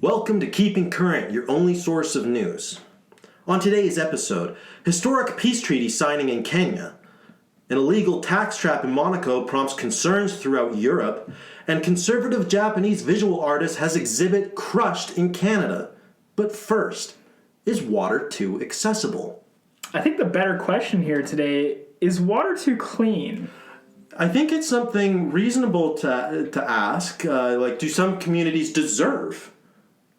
Welcome to Keeping Current, your only source of news. On today's episode, historic peace treaty signing in Kenya, an illegal tax trap in Monaco prompts concerns throughout Europe, and conservative Japanese visual artist has exhibit crushed in Canada. But first, is water too accessible? I think the better question here today is water too clean? I think it's something reasonable to ask. Do some communities deserve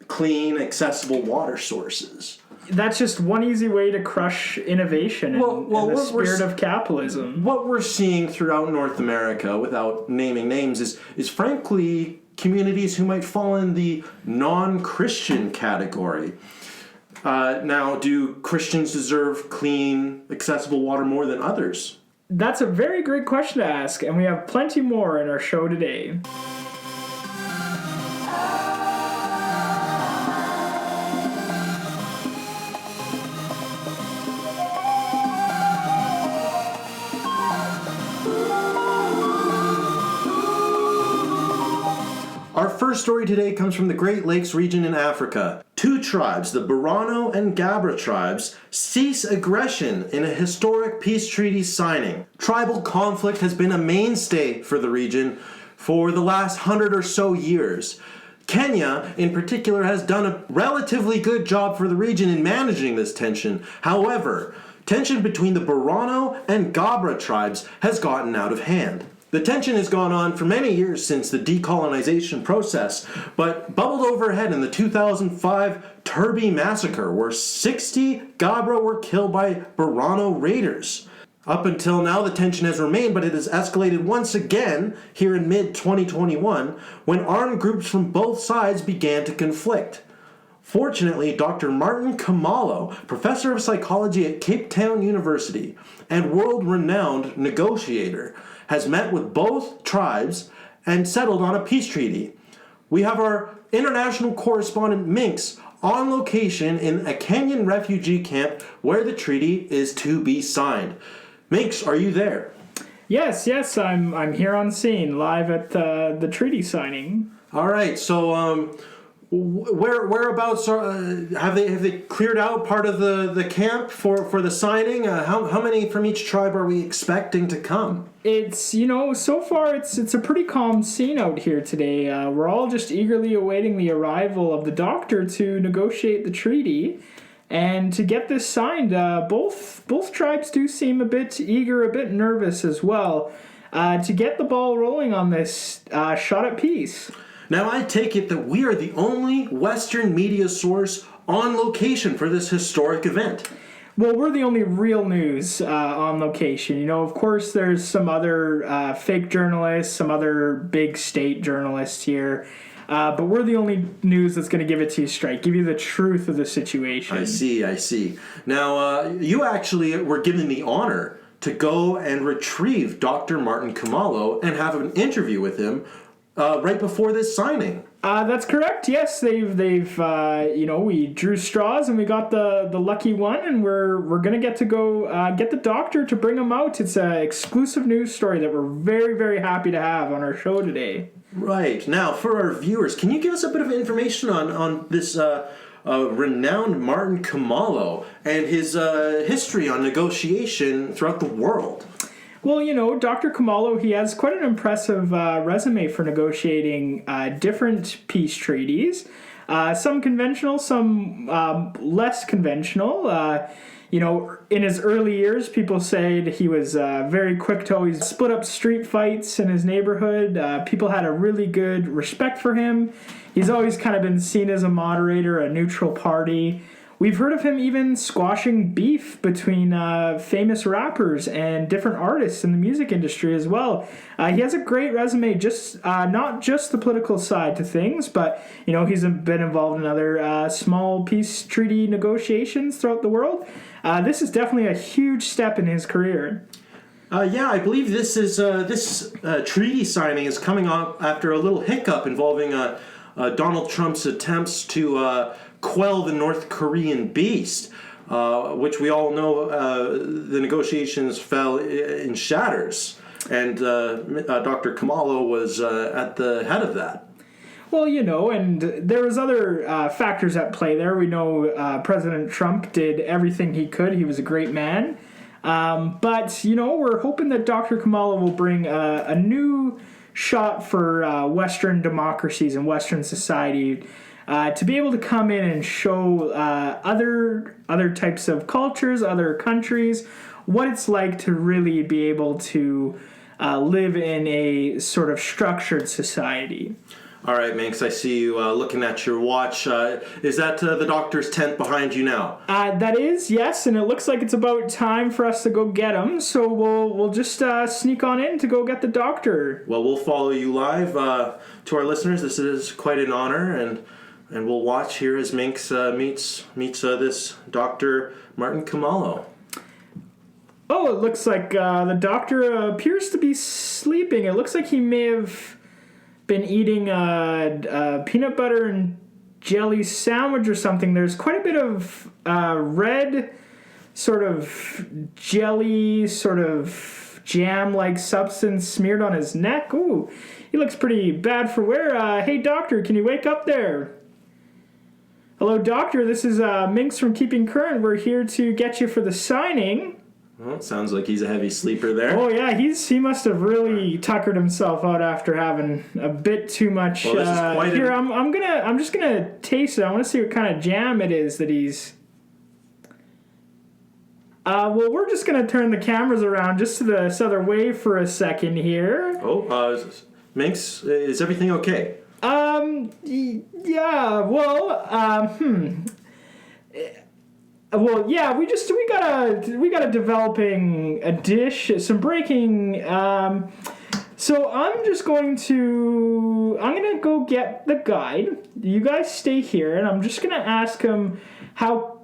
clean, accessible water sources? That's just one easy way to crush innovation and the spirit of capitalism. What we're seeing throughout North America, without naming names, is frankly communities who might fall in the non-Christian category. Now, do Christians deserve clean, accessible water more than others? That's a very great question to ask, and we have plenty more in our show today. Our first story today comes from the Great Lakes region in Africa. Two tribes, the Borano and Gabra tribes, cease aggression in a historic peace treaty signing. Tribal conflict has been a mainstay for the region for the last 100 or so years. Kenya, in particular, has done a relatively good job for the region in managing this tension. However, tension between the Borano and Gabra tribes has gotten out of hand. The tension has gone on for many years since the decolonization process, but bubbled overhead in the 2005 Turbi massacre, where 60 Gabra were killed by Borano raiders. Up until now, the tension has remained, but it has escalated once again here in mid-2021, when armed groups from both sides began to conflict. Fortunately, Dr. Martin Kamalo, professor of psychology at Cape Town University and world-renowned negotiator, has met with both tribes and settled on a peace treaty. We have our international correspondent Minx on location in a Kenyan refugee camp where the treaty is to be signed. Minx, are you there? Yes, I'm here on scene, live at the treaty signing. All right, so whereabouts have they cleared out part of the camp for the signing? How many from each tribe are we expecting to come? It's, so far it's a pretty calm scene out here today. We're all just eagerly awaiting the arrival of the doctor to negotiate the treaty and to get this signed. Both tribes do seem a bit eager, a bit nervous as well, to get the ball rolling on this shot at peace. Now, I take it that we are the only Western media source on location for this historic event. Well, we're the only real news on location. Of course, there's some other fake journalists, some other big state journalists here, but we're the only news that's going to give it to you straight, give you the truth of the situation. I see. Now, you actually were given the honor to go and retrieve Dr. Martin Kamalo and have an interview with him right before this signing. That's correct. Yes, they've we drew straws and we got the lucky one, and we're gonna get to go get the doctor to bring him out. It's an exclusive news story that we're very, very happy to have on our show today. Right. Now, for our viewers, can you give us a bit of information on this renowned Martin Kamalo and his history on negotiation throughout the world? Well, Dr. Kamalo, he has quite an impressive resume for negotiating different peace treaties. Some conventional, some less conventional. In his early years, people said he was very quick to always split up street fights in his neighborhood. People had a really good respect for him. He's always kind of been seen as a moderator, a neutral party. We've heard of him even squashing beef between famous rappers and different artists in the music industry as well. He has a great resume, just not just the political side to things, but he's been involved in other small peace treaty negotiations throughout the world. This is definitely a huge step in his career. I believe this treaty signing is coming up after a little hiccup involving Donald Trump's attempts to quell the North Korean beast, which we all know the negotiations fell in shatters, and Dr. Kamalo was at the head of that. Well, and there was other factors at play there. We know President Trump did everything he could. He was a great man. But, we're hoping that Dr. Kamala will bring a new shot for Western democracies and Western society to be able to come in and show other types of cultures, other countries, what it's like to really be able to live in a sort of structured society. All right, Minx, I see you looking at your watch. Is that the doctor's tent behind you now? That is, yes, and it looks like it's about time for us to go get him, so we'll just sneak on in to go get the doctor. Well, we'll follow you live. To our listeners, this is quite an honor, and we'll watch here as Minx meets this Dr. Martin Kamalo. Oh, it looks like the doctor appears to be sleeping. It looks like he may have been eating a peanut butter and jelly sandwich or something. There's quite a bit of red sort of jelly, sort of jam-like substance smeared on his neck. Ooh, he looks pretty bad for wear. Hey, doctor, can you wake up there? Hello, doctor. This is Minx from Keeping Current. We're here to get you for the signing. Well, it sounds like he's a heavy sleeper there. Oh yeah, he must have really tuckered himself out after having a bit too much. Well, this is quite here, I'm just gonna taste it. I want to see what kind of jam it is that he's. Well, we're just gonna turn the cameras around just to this other way for a second here. Oh, Minx, is everything okay? Yeah. Well, yeah, we got a developing a dish, some breaking. So I'm gonna go get the guide. You guys stay here, and I'm just gonna ask him how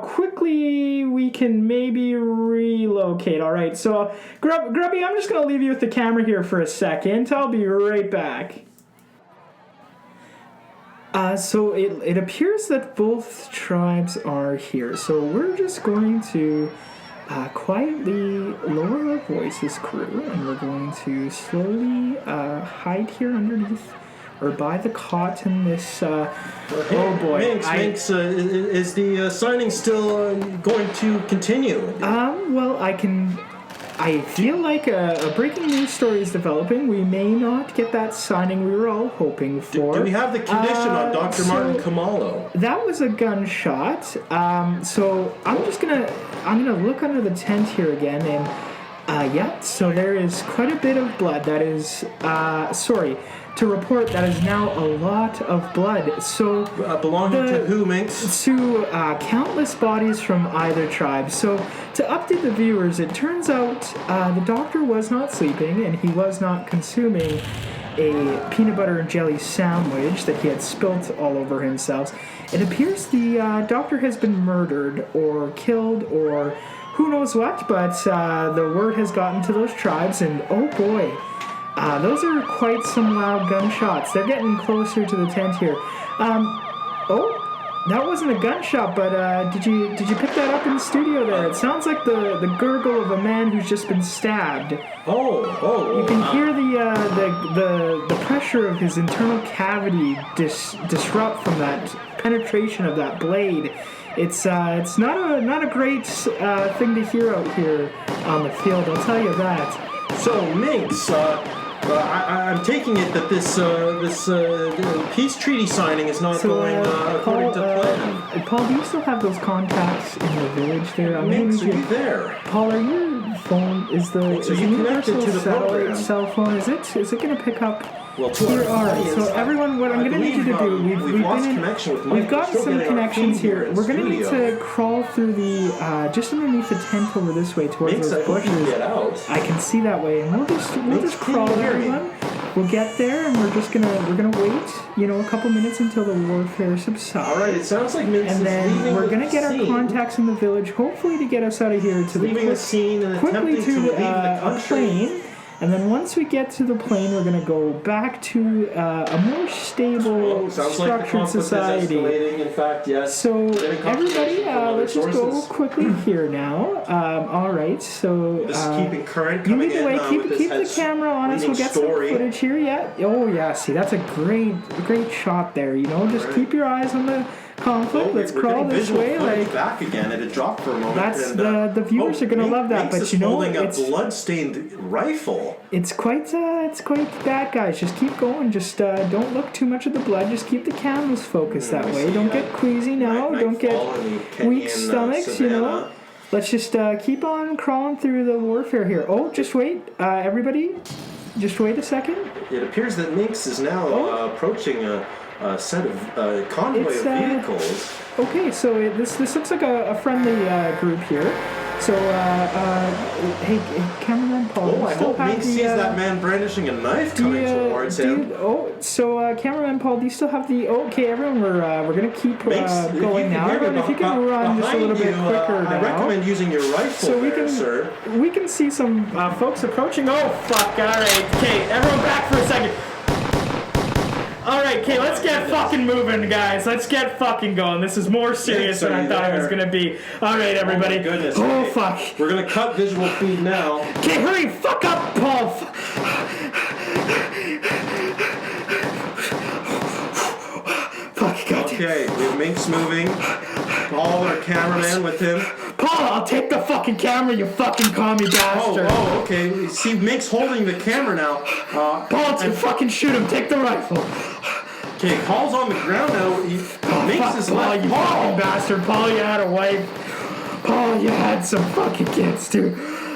quickly we can maybe relocate. All right, so Grubby, I'm just gonna leave you with the camera here for a second. I'll be right back. So it appears that both tribes are here. So we're just going to quietly lower our voices, crew, and we're going to slowly hide here underneath or by the cot in this. Oh boy, Minx, is the signing still going to continue? Well, I feel like a breaking news story is developing. We may not get that signing we were all hoping for. Do we have the condition on Dr. Martin Kamalo? That was a gunshot. So I'm gonna look under the tent here again, and yeah. So there is quite a bit of blood. That is to report that is now a lot of blood. So belonging to who, Minx? To countless bodies from either tribe. So to update the viewers, it turns out the doctor was not sleeping and he was not consuming a peanut butter and jelly sandwich that he had spilt all over himself. It appears the doctor has been murdered or killed or who knows what, but the word has gotten to those tribes, and oh boy, those are quite some loud gunshots. They're getting closer to the tent here. Oh, that wasn't a gunshot, but did you pick that up in the studio there? It sounds like the gurgle of a man who's just been stabbed. Oh. You can hear the pressure of his internal cavity disrupt from that penetration of that blade. It's not a great thing to hear out here on the field. I'll tell you that. So, Minx, I'm taking it that this peace treaty signing is not going according to plan. Paul, do you still have those contacts in the village there? Minx, are you there? Paul, are your phone are you connected to the program? Cell phone? Is it going to pick up? Well, to here our are audience, so everyone. What I'm going to need you to do, we've lost connection with Mike. We've got some connections here. We're going to need to crawl through the just underneath the tent over this way towards those bushes. Get out. I can see that way, and we'll just crawl, everyone. We'll get there, and we're gonna wait, a couple minutes until the warfare subsides. All right, it sounds like Minx and then we're gonna get our contacts in the village, hopefully to get us out of here to leaving the scene and quickly attempting to leave the a country. plane. And then once we get to the plane, we're going to go back to a more stable, structured society. In fact, yes. So everybody, let's just go quickly here now. All right, so this is keeping current. You lead the way. Keep the camera on us. We'll get some footage here. Yeah. Oh yeah. See, that's a great shot there. You know, just keep your eyes on the conflict. Let's crawl this way. Like back again, and it dropped for a moment. That's the viewers are gonna love that. But you know, it's a blood-stained rifle. It's quite bad, guys. Just keep going. Just don't look too much at the blood. Just keep the cameras focused that way. Don't get queasy now. Don't get weak stomachs. You know. Let's just keep on crawling through the warfare here. Oh, just wait, everybody. Just wait a second. It appears that Minx is now approaching a set of convoy of vehicles. Okay, so this looks like a friendly group here. So, hey, cameraman Paul. Oh, I hope Minx sees that man brandishing a knife coming towards him. Cameraman Paul, do you still have the? Okay, everyone, we're gonna keep going now. If you can run just a little bit quicker now. I recommend using your rifle, sir. We can see some folks approaching. Oh, fuck! All right, okay, everyone, back for a second. Alright, okay, let's get fucking moving, guys. Let's get fucking going. This is more serious than I thought it was gonna be. Alright, everybody. Oh, my goodness. Oh, fuck. We're gonna cut visual feed now. Okay, hurry, fuck up, Paul. Fuck, goddamn. Okay, we have Minx moving. Paul, our cameraman, with him. Paul, I'll take the fucking camera, you fucking commie bastard. Oh, okay. See, Minx holding the camera now. Paul, fucking shoot him. Take the rifle. Okay, Paul's on the ground now. Minx is Paul, you fucking bastard. Paul, you had a wife. Paul, you had some fucking kids, too.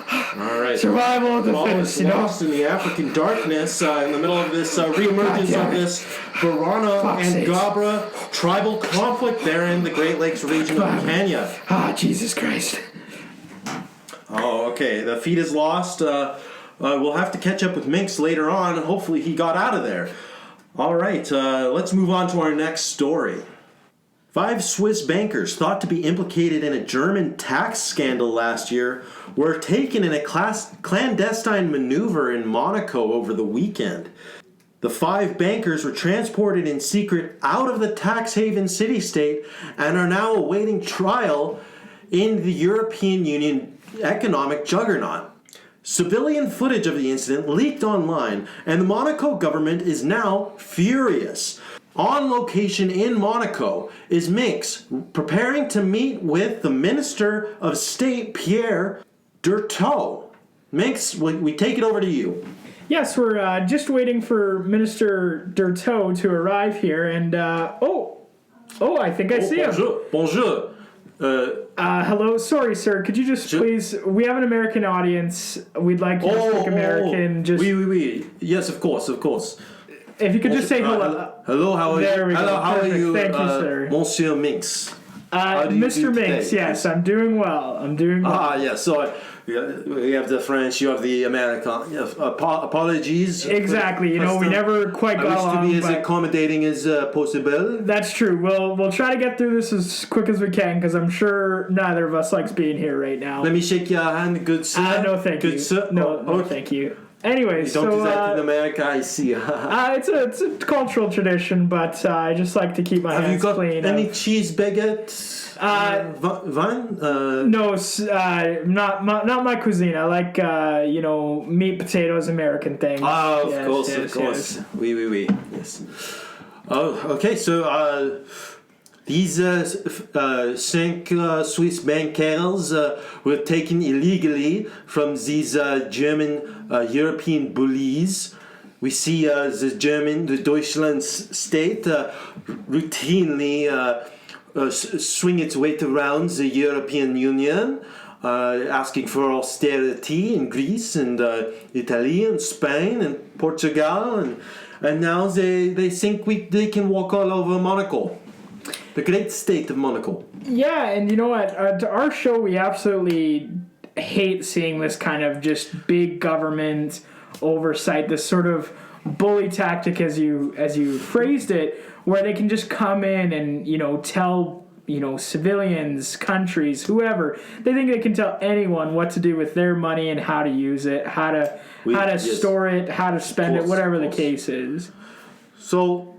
All right. Survival of the fittest, you know. Lost in the African darkness, in the middle of this reemergence of this Borana and Gabra tribal conflict there in the Great Lakes region of Kenya. Ah, Jesus Christ. Oh, okay. The feed is lost. We'll have to catch up with Minx later on. Hopefully he got out of there. All right. Let's move on to our next story. 5 Swiss bankers thought to be implicated in a German tax scandal last year were taken in a clandestine maneuver in Monaco over the weekend. The 5 bankers were transported in secret out of the tax haven city-state and are now awaiting trial in the European Union economic juggernaut. Civilian footage of the incident leaked online, and the Monaco government is now furious. On location in Monaco is Minx, preparing to meet with the Minister of State, Pierre Durtot. Minx, we take it over to you. Yes, we're just waiting for Minister Durtot to arrive here, and I think I see him. Bonjour. Hello, sorry, sir. Could you just please? We have an American audience. We'd like you to speak American. Just oui. Yes, of course. If you could just say hello. Hello, how are you? There we go. Hello, how are you? Thank you, sir. Monsieur Minx. Mr. Minx, yes, I'm doing well. Yes. So we have the French, you have the American. Yes, apologies. Exactly. You know, we never quite got along. I wish to be as accommodating as possible. That's true. We'll try to get through this as quick as we can, because I'm sure neither of us likes being here right now. Let me shake your hand, good sir. No, thank you. Good sir. No, thank you. Anyways, don't do that in America, I see. It's a cultural tradition, but I just like to keep my hands clean. Have you got any cheese baguettes? Vin? No, not my cuisine. I like meat, potatoes, American things. Oh, of course. Yes. Oui. Yes. Oh, okay. So these 5 Swiss bankers were taken illegally from these German European bullies. We see the Deutschland state routinely swing its weight around the European Union, asking for austerity in Greece and Italy and Spain and Portugal, and now they think they can walk all over Monaco. The great state of Monaco. Yeah, and you know what? To our show, we absolutely hate seeing this kind of just big government oversight, this sort of bully tactic, as you phrased it, where they can just come in and tell civilians, countries, whoever. They think they can tell anyone what to do with their money and how to use it, how to store it, how to spend it, whatever the case is. So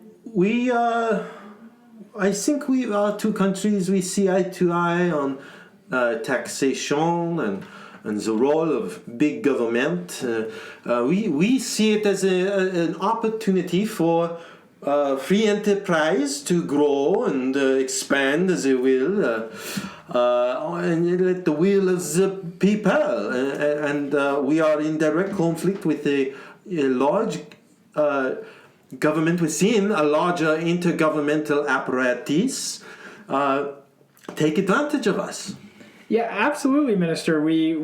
I think we are two countries. We see eye to eye on taxation and the role of big government. We see it as an opportunity for free enterprise to grow and expand as they will, and let the will of the people. And we are in direct conflict with a large government within a larger intergovernmental apparatus. Take advantage of us. Yeah, absolutely, Minister. We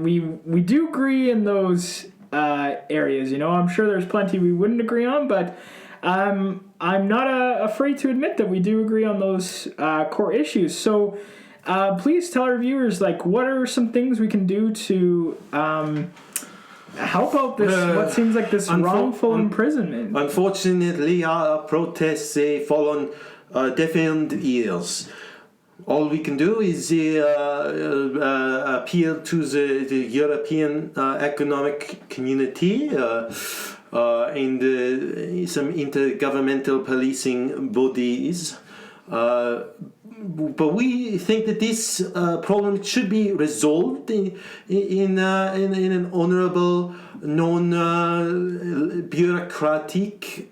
do agree in those areas. I'm sure there's plenty we wouldn't agree on, but I'm not afraid to admit that we do agree on those core issues. So please tell our viewers, what are some things we can do to help out this what seems like this wrongful imprisonment? Unfortunately, our protests, they fall on deafened ears. All we can do is appeal to the European Economic Community and some intergovernmental policing bodies. But we think that this problem should be resolved in an honorable, non-bureaucratic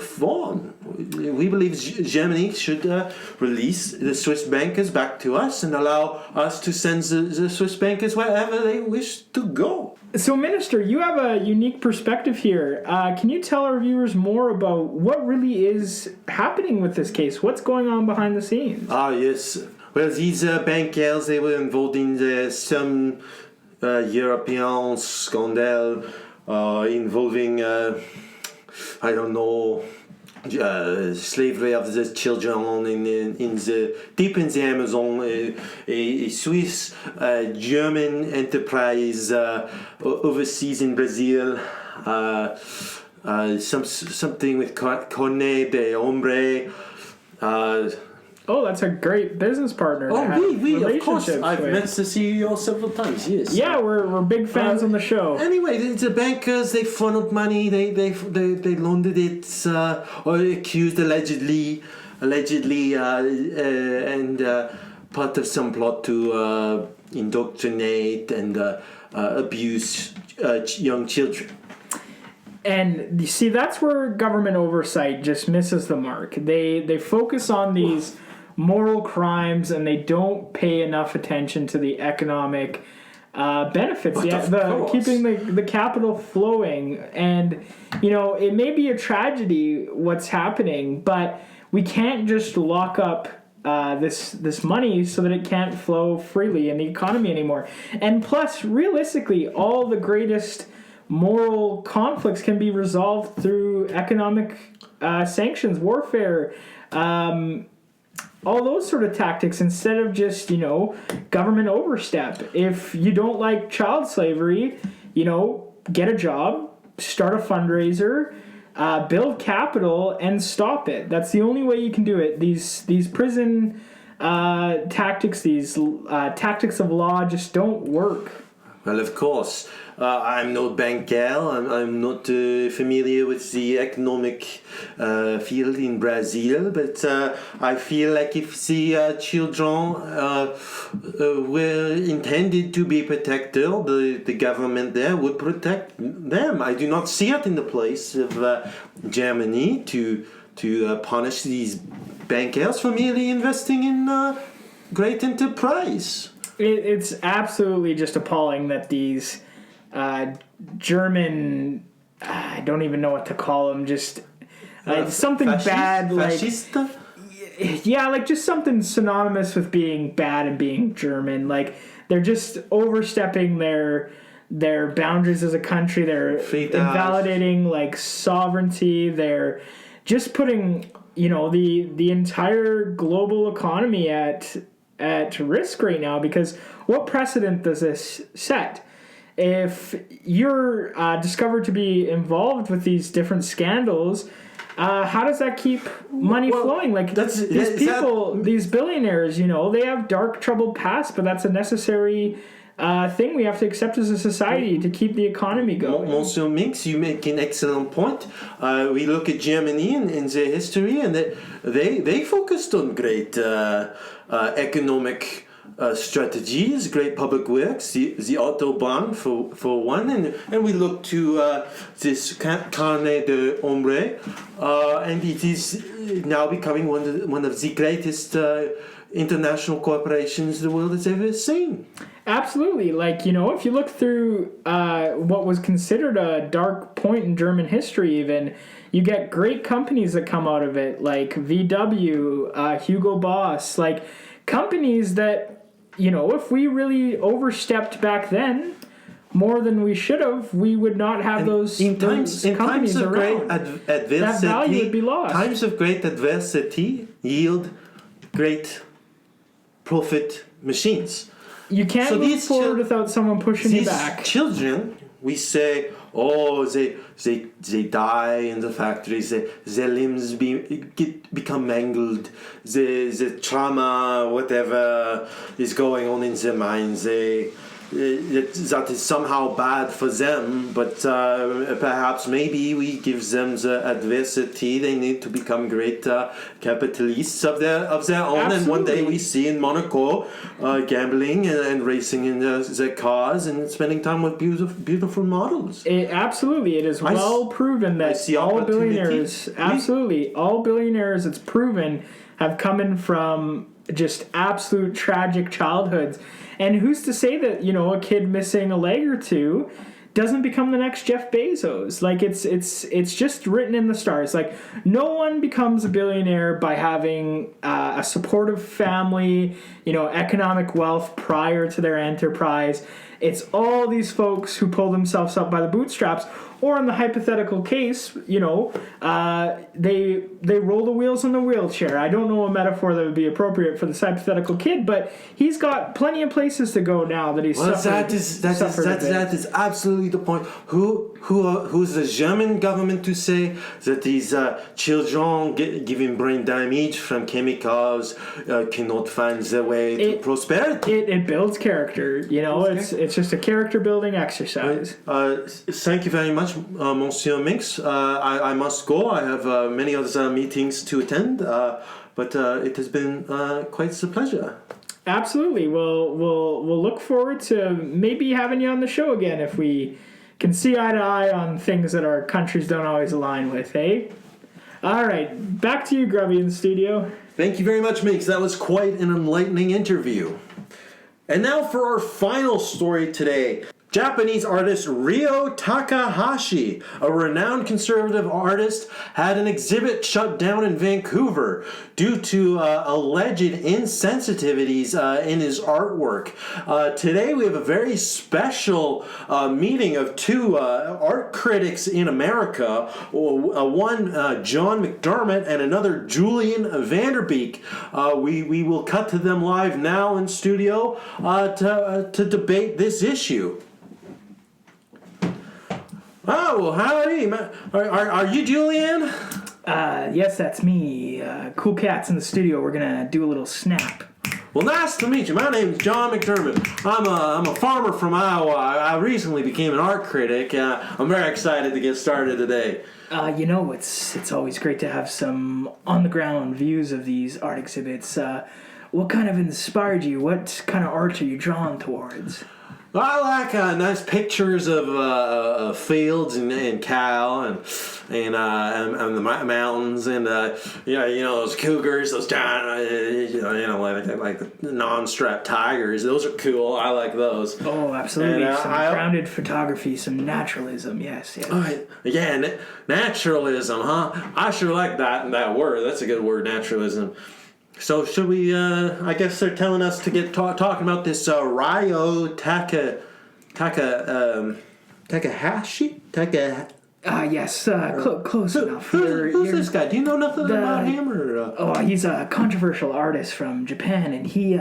form. We believe Germany should release the Swiss bankers back to us and allow us to send the Swiss bankers wherever they wish to go. So, Minister, you have a unique perspective here. Can you tell our viewers more about what really is happening with this case? What's going on behind the scenes? Yes. Well, these bankers, they were involved in some European scandal involving, I don't know, slavery of the children deep in the Amazon, a Swiss German enterprise overseas in Brazil, something with Cornet de Hombre. Oh, that's a great business partner. We of course. I've met the CEO several times. Yes. Yeah, we're big fans on the show. Anyway, the bankers, they funneled money. They laundered it, or accused allegedly, and part of some plot to indoctrinate and abuse young children. And you see, that's where government oversight just misses the mark. They focus on these moral crimes and they don't pay enough attention to the economic benefits, keeping the capital flowing. And it may be a tragedy what's happening, but we can't just lock up this money so that it can't flow freely in the economy anymore. And plus, realistically, all the greatest moral conflicts can be resolved through economic sanctions, warfare, all those sort of tactics, instead of just, government overstep. If you don't like child slavery, get a job, start a fundraiser, build capital, and stop it. That's the only way you can do it. These prison tactics, these tactics of law just don't work. Well, of course. I'm no banker. I'm not familiar with the economic field in Brazil, but I feel like if the children were intended to be protected, the government there would protect them. I do not see it in the place of Germany to punish these bankers for merely investing in great enterprise. It's absolutely just appalling that these German, I don't even know what to call them, just something bad, fascist? Just something synonymous with being bad and being German. They're just overstepping their boundaries as a country. They're invalidating sovereignty. They're just putting the entire global economy at risk right now, because what precedent does this set? If you're discovered to be involved with these different scandals, how does that keep money flowing? Like these billionaires, they have dark, troubled past, but that's a necessary thing we have to accept as a society to keep the economy going. Monsieur Mix, you make an excellent point. We look at Germany in their history, and they focused on great economic strategies, great public works, the Autobahn for one, and we look to this Carnet de Ombre, and it is now becoming one of the greatest international corporations the world has ever seen. Absolutely. Like, if you look through what was considered a dark point in German history even, you get great companies that come out of it, like VW, Hugo Boss, like companies that, if we really overstepped back then more than we should have, we would not have those companies around. Great adversity, that value would be lost. Times of great adversity yield great profit machines. You can't move forward without someone pushing you back. These children, we say, they die in the factories, their limbs become mangled, the trauma, whatever is going on in their minds, that is somehow bad for them, but perhaps maybe we give them the adversity they need to become great capitalists of their own. Absolutely. And one day we see in Monaco gambling and racing in their cars and spending time with beautiful models. Absolutely, it is well proven that all billionaires, all billionaires, it's proven, have come in from just absolute tragic childhoods. And who's to say that, a kid missing a leg or two doesn't become the next Jeff Bezos? Like, it's just written in the stars. Like, no one becomes a billionaire by having a supportive family, economic wealth prior to their enterprise. It's all these folks who pull themselves up by the bootstraps. Or in the hypothetical case, they roll the wheels in the wheelchair. I don't know a metaphor that would be appropriate for this hypothetical kid, but he's got plenty of places to go now that he's suffered. That is absolutely the point. Who's the German government to say that these children given brain damage from chemicals cannot find their way to prosperity? It builds character. It's just a character building exercise. Thank you very much, Monsieur Mix. I must go. I have many other meetings to attend, but it has been quite a pleasure. Absolutely. We'll look forward to maybe having you on the show again if we can see eye to eye on things that our countries don't always align with, eh? All right, back to you, Grubby, in the studio. Thank you very much, Mix. That was quite an enlightening interview. And now for our final story today. Japanese artist Ryo Takahashi, a renowned conservative artist, had an exhibit shut down in Vancouver due to alleged insensitivities in his artwork. Today we have a very special meeting of two art critics in America, one John McDermott and another Julian Vanderbeek. We will cut to them live now in studio to debate this issue. Oh, well, howdy. Are you Julian? Yes, that's me. Cool Cats in the studio. We're gonna do a little snap. Well, nice to meet you. My name's John McDermott. I'm a farmer from Iowa. I recently became an art critic. I'm very excited to get started today. It's always great to have some on-the-ground views of these art exhibits. What kind of inspired you? What kind of art are you drawn towards? I like nice pictures of fields and cow and the mountains and those cougars, those giant like the non-striped tigers. Those are cool. I like those. Oh, absolutely. And, some grounded photography, some naturalism. Yes. Yeah, naturalism, huh? I sure like that word. That's a good word, naturalism. So should we, I guess they're telling us to get talking about this Ryo Takahashi? Yes, close enough. Who's this guy? Do you know nothing about him? He's a controversial artist from Japan, and he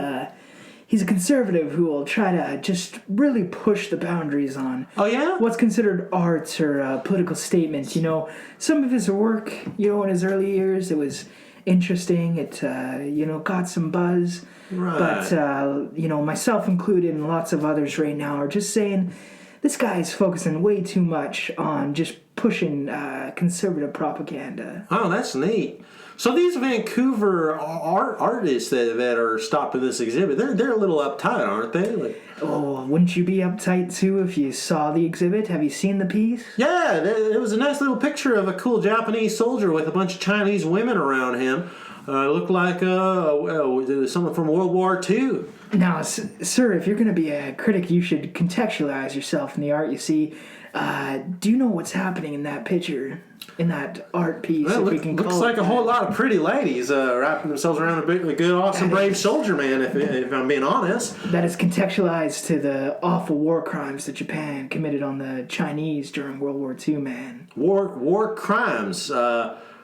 he's a conservative who will try to just really push the boundaries on Oh, yeah? what's considered arts or political statements. You know, some of his work, you know, in his early years, it was interesting. It, you know, got some buzz. Right. But, you know, myself included and lots of others right now are just saying this guy's focusing way too much on just pushing conservative propaganda. Oh, that's neat. So these Vancouver artists that are stopping this exhibit, they're a little uptight, aren't they? Like, Oh, wouldn't you be uptight too if you saw the exhibit? Have you seen the piece? yeah, there was a nice little picture of a cool Japanese soldier with a bunch of Chinese women around him. Looked like someone from World War II. Now, sir, if you're going to be a critic, you should contextualize yourself in the art you see. Do you know what's happening in that picture, in that art piece? Well, if we can looks call like it a that? whole lot of pretty ladies wrapping themselves around a good, awesome, brave soldier man, if I'm being honest. That is contextualized to the awful war crimes that Japan committed on the Chinese during World War II, man. War crimes.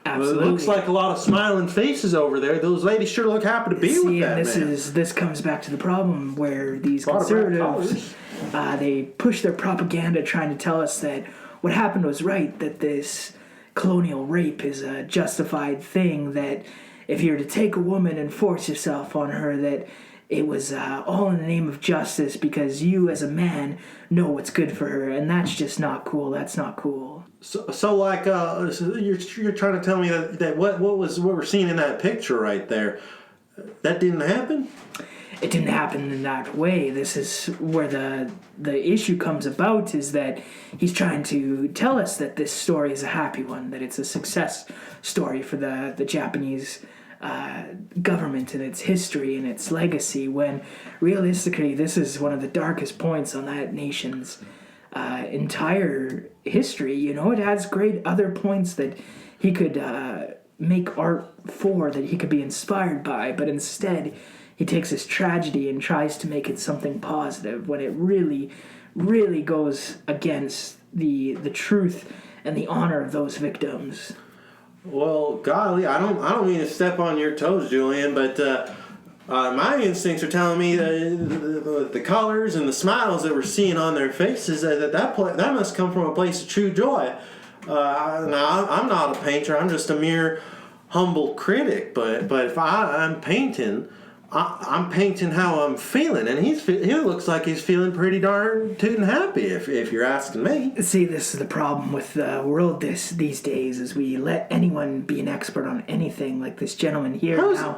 Absolutely. It looks like a lot of smiling faces over there. Those ladies sure look happy to be with that man. This comes back to the problem where these A lot of bright conservatives, they push their propaganda trying to tell us that what happened was right, that this colonial rape is a justified thing, that if you were to take a woman and force yourself on her, that it was all in the name of justice because you as a man know what's good for her, and that's just not cool. That's not cool. So like, so you're trying to tell me that what we're seeing in that picture right there, that didn't happen? It didn't happen in that way. This is where the issue comes about, is that he's trying to tell us that this story is a happy one, that it's a success story for the Japanese government and its history and its legacy, when realistically this is one of the darkest points on that nation's entire history. You know, it has great other points that he could make art for, that he could be inspired by, but instead he takes this tragedy and tries to make it something positive when it really, really goes against the truth and the honor of those victims. Well, golly, I don't mean to step on your toes, Julian, but my instincts are telling me that the colors and the smiles that we're seeing on their faces, that must come from a place of true joy. Now, I'm not a painter. I'm just a mere humble critic. But if I'm painting, I'm painting how I'm feeling, and he looks like he's feeling pretty darn tootin' happy, if you're asking me. See, this is the problem with the world these days, is we let anyone be an expert on anything, like this gentleman here.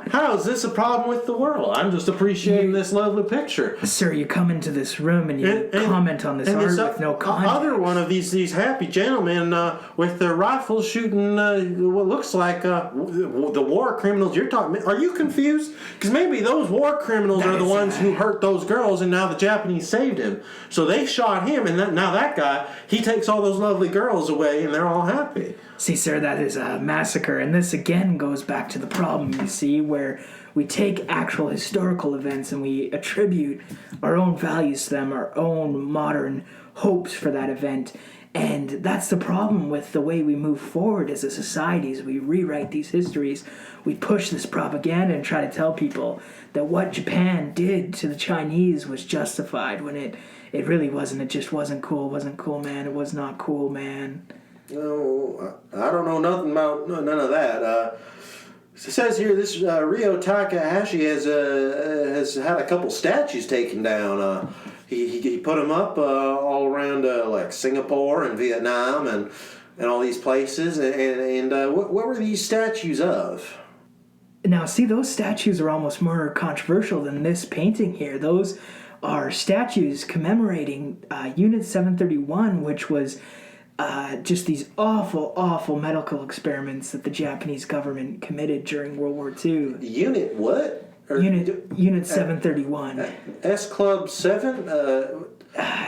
How is this a problem with the world? I'm just appreciating this lovely picture. Sir, you come into this room and you comment on this art with no context. Other one of these happy gentlemen with their rifles shooting what looks like the war criminals you're talking about. Are you confused? Because maybe those war criminals are the ones who hurt those girls, and now the Japanese saved him. So they shot him, and now that guy, he takes all those lovely girls away, and they're all happy. See, sir, that is a massacre, and this again goes back to the problem, you see, where we take actual historical events and we attribute our own values to them, our own modern hopes for that event. And that's the problem with the way we move forward as a society, is we rewrite these histories. We push this propaganda and try to tell people that what Japan did to the Chinese was justified, when it really wasn't. It just wasn't cool. It wasn't cool, man. It was not cool, man. No, I don't know nothing about none of that. It says here this Ryo Takahashi has had a couple statues taken down. He put them up all around like Singapore and Vietnam and all these places. And what were these statues of? Now, see, those statues are almost more controversial than this painting here. Those are statues commemorating Unit 731, which was just these awful, awful medical experiments that the Japanese government committed during World War II. Unit what? Unit 731. S Club 7?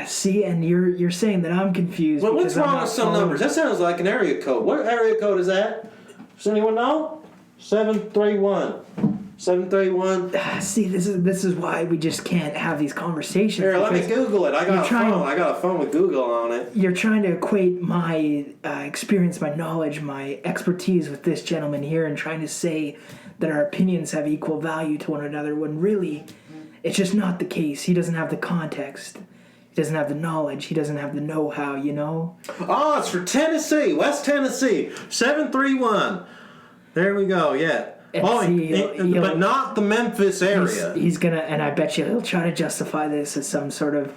See, and you're saying that I'm confused. Well, what's wrong with some numbers? That sounds like an area code. What area code is that? Does anyone know? 731. 731. See, this is why we just can't have these conversations. Here, let me Google it. I got a phone with Google on it. You're trying to equate my experience, my knowledge, my expertise with this gentleman here, and trying to say that our opinions have equal value to one another, when really It's just not the case. He doesn't have the context. He doesn't have the knowledge. He doesn't have the know-how, you know? Oh, it's for Tennessee, West Tennessee, 731. There we go, yeah. And but not the Memphis area. He's gonna, and I bet you he'll try to justify this as some sort of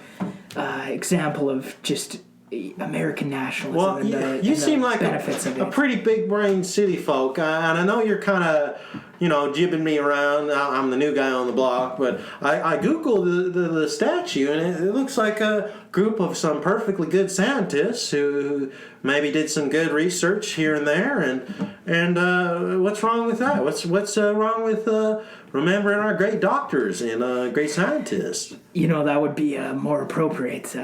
example of just American nationalism. Well, and you the seem like benefits of a it. pretty big brain city folk, and I know you're kind of, jibbing me around. I'm the new guy on the block, but I googled the statue, and it looks like a group of some perfectly good scientists who maybe did some good research here and there, and what's wrong with that? What's wrong with remembering our great doctors and great scientists? That would be a more appropriate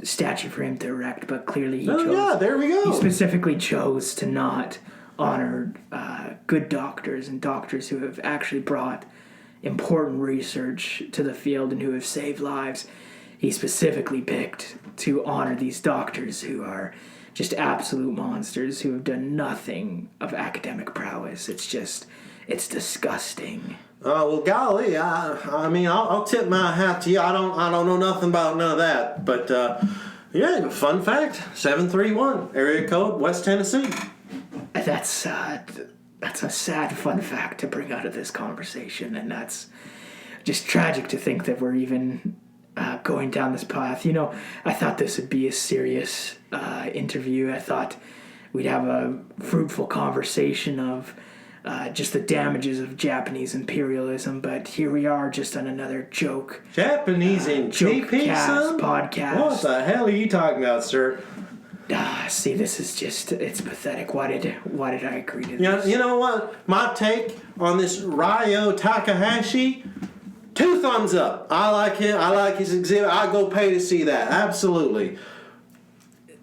statue for him to erect, but clearly he chose. Yeah, there we go. He specifically chose to not honor good doctors and doctors who have actually brought important research to the field and who have saved lives. He specifically picked to honor these doctors who are just absolute monsters who have done nothing of academic prowess. It's disgusting. Oh, well, golly, I'll tip my hat to you. I don't know nothing about none of that. But, yeah, fun fact, 731, area code, West Tennessee. That's a sad fun fact to bring out of this conversation, and that's just tragic to think that we're even going down this path. I thought this would be a serious interview. I thought we'd have a fruitful conversation of just the damages of Japanese imperialism, but here we are just on another joke. Japanese Joke-cast podcast. What the hell are you talking about, sir? See, this is just, it's pathetic. Why did I agree to this? You know what? My take on this Ryo Takahashi, 2 thumbs up. I like him. I like his exhibit. I'd go pay to see that. Absolutely.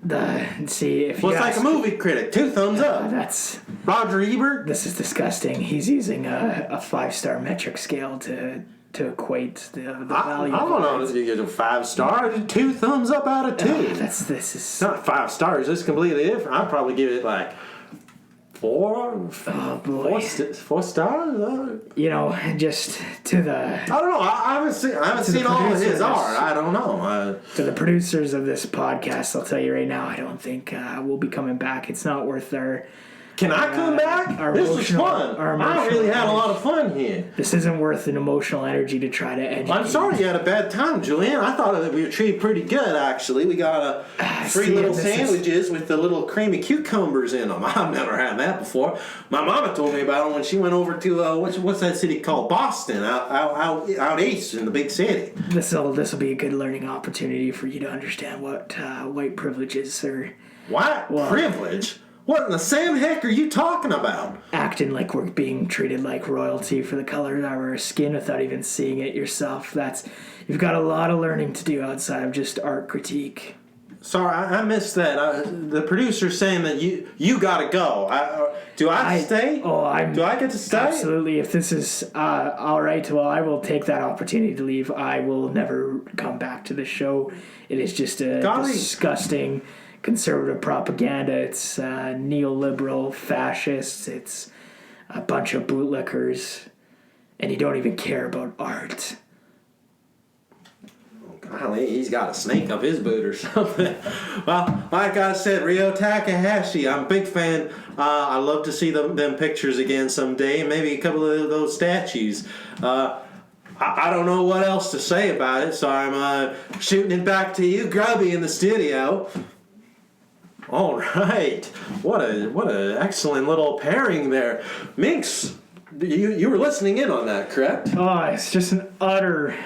It's like a movie critic. 2 thumbs up. That's Roger Ebert. This is disgusting. He's using a 5-star metric scale to equate the value. I don't know if you get a 5 star. 2 thumbs up out of 2. This is not 5 stars. It's completely different. I'd probably give it like 4. Oh boy. 4 stars. Just to the. I don't know. I haven't seen all of his art. I don't know. To the producers of this podcast, I'll tell you right now, I don't think we'll be coming back. It's not worth our. Can I come back? This was fun. I really had a lot of fun here. This isn't worth an emotional energy to try to educate. I'm sorry you had a bad time, Julian. I thought that we were treated pretty good, actually. We got 3 little sandwiches with the little creamy cucumbers in them. I've never had that before. My mama told me about them when she went over to, what's that city called? Boston, out east in the big city. This will be a good learning opportunity for you to understand what white privilege is, sir. White privilege? What in the Sam heck are you talking about? Acting like we're being treated like royalty for the color of our skin without even seeing it yourself. You've got a lot of learning to do outside of just art critique. Sorry, I missed that. The producer's saying that you gotta go. Do I stay? Do I get to stay? Absolutely. If this is all right, well, I will take that opportunity to leave. I will never come back to the show. It is just a disgusting conservative propaganda. It's neoliberal fascists. It's a bunch of bootlickers, and you don't even care about art. Golly, he's got a snake up his boot or something. Well, like I said, Ryo Takahashi, I'm a big fan. I love to see them pictures again someday, maybe a couple of those statues. I don't know what else to say about it, so I'm shooting it back to you, Grubby, in the studio. All right, what a excellent little pairing there, Minx. You were listening in on that, correct? Oh, it's just an utter.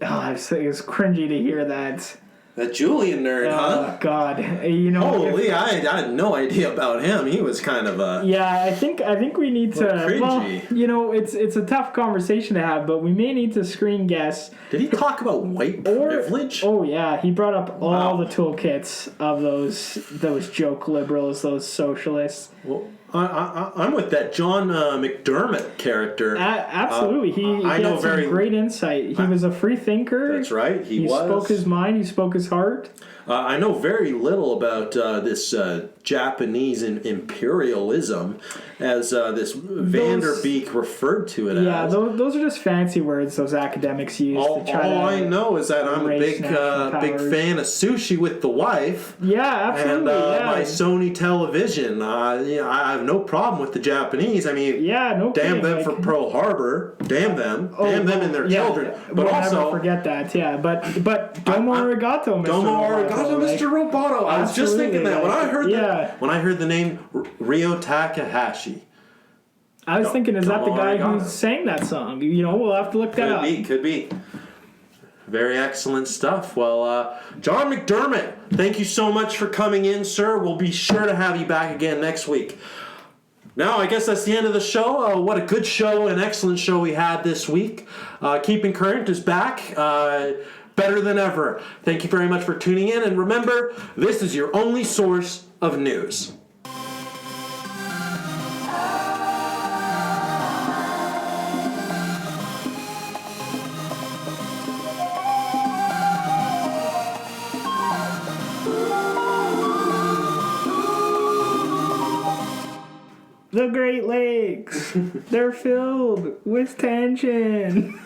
Oh, it's cringy to hear that. That Julian nerd, huh? Oh God, Holy, I had no idea about him. He was kind of a. Yeah, I think we need to. Cringy. Well, it's a tough conversation to have, but we may need to screen guess. Did he talk about white privilege? Oh yeah, he brought up all the toolkits of those joke liberals, those socialists. Well, I'm with that John McDermott character. Absolutely, he had some great insight. He was a free thinker. That's right. He spoke his mind. He spoke his heart. I know very little about this Japanese imperialism, as this Vanderbeek referred to it as. Yeah, those are just fancy words those academics use All to try to. I know is that I'm a big fan of sushi with the wife. Yeah, absolutely. And my Sony television. I have no problem with the Japanese. I mean, damn kidding, them for Pearl Harbor. Damn them. Damn them and their children. But we'll also, never forget that. Yeah, but domo arigato, Mr. Domo Roboto. arigato, Mr. Roboto. I was just thinking that when I heard the name Ryo Takahashi. I was thinking, is that the guy who sang that song? We'll have to look that up. Could be. Very excellent stuff. Well, John McDermott, thank you so much for coming in, sir. We'll be sure to have you back again next week. Now, I guess that's the end of the show. What a good show, an excellent show we had this week. Keeping Current is back. Better than ever. Thank you very much for tuning in. And remember, this is your only source of news. The Great Lakes, they're filled with tension.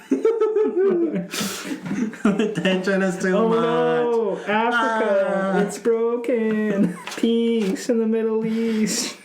The tension is too much. Oh no, Africa, it's broken. Peace in the Middle East.